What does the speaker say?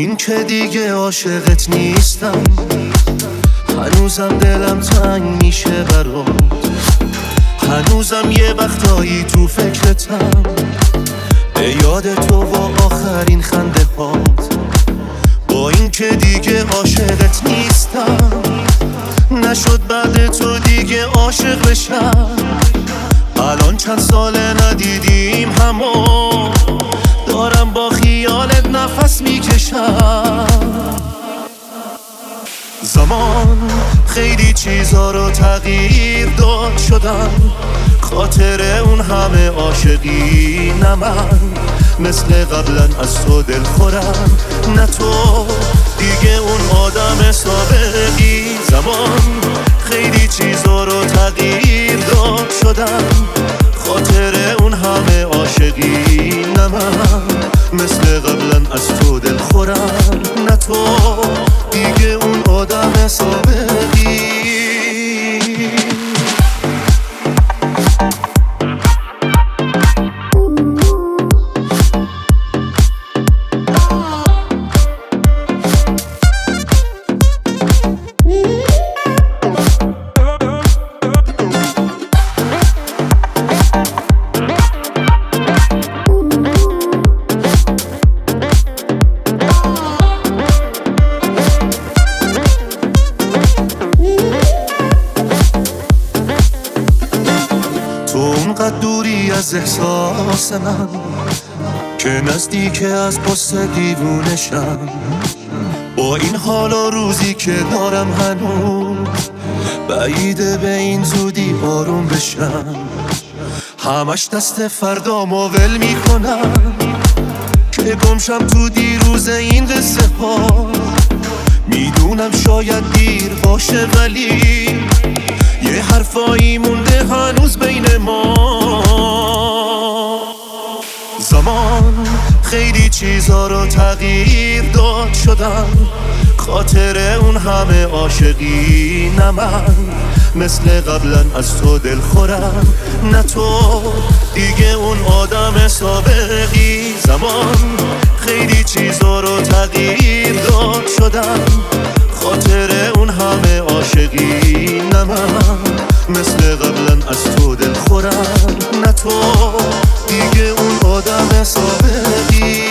این که دیگه عاشقت نیستم، هنوزم دلم تنگ میشه برات، هنوزم یه وقتایی تو فکرتم، به یاد تو و آخرین خنده هات. با این که دیگه عاشقت نیستم، نشد بعد تو دیگه عاشق بشم. الان چند ساله ندیدیم همو، دارم با خیالت نفس میکشم. زمان خیلی چیزا رو تغییر داد، شدم خاطر اون همه عاشقی. نه من مثل قبلا از تو دل خورم، نه تو دیگه اون آدم سابقی. زمان خیلی چیزا رو تغییر داد، شدم خاطر اون همه عاشقی. نه من مثل قبلا از تو دل خورم، نه تو دیگه اون آدم سابقی. تو اونقدر دوری از احساس من که نزدیک از پست دیوونشم. با این حال و روزی که دارم هنوز، بعیده به این زودی آروم بشم. همش دست فردامو ول میکنم که گمشم تو دیروز این قصه ها. میدونم شاید دیر باشه ولی یه حرفایی مونده هنوز بین ما. زمان خیلی چیزا رو تغییر داد، شدم خاطر اون همه عاشقی. نه من مثل قبلا از تو دل خورم، نه تو دیگه اون آدم سابقی. زمان خیلی چیزا رو تغییر داد، شدم خاطر اون همه عاشقی. نه من مثل قبلا از تو دل خورم، نه تو دیگه اون آدم سابقی.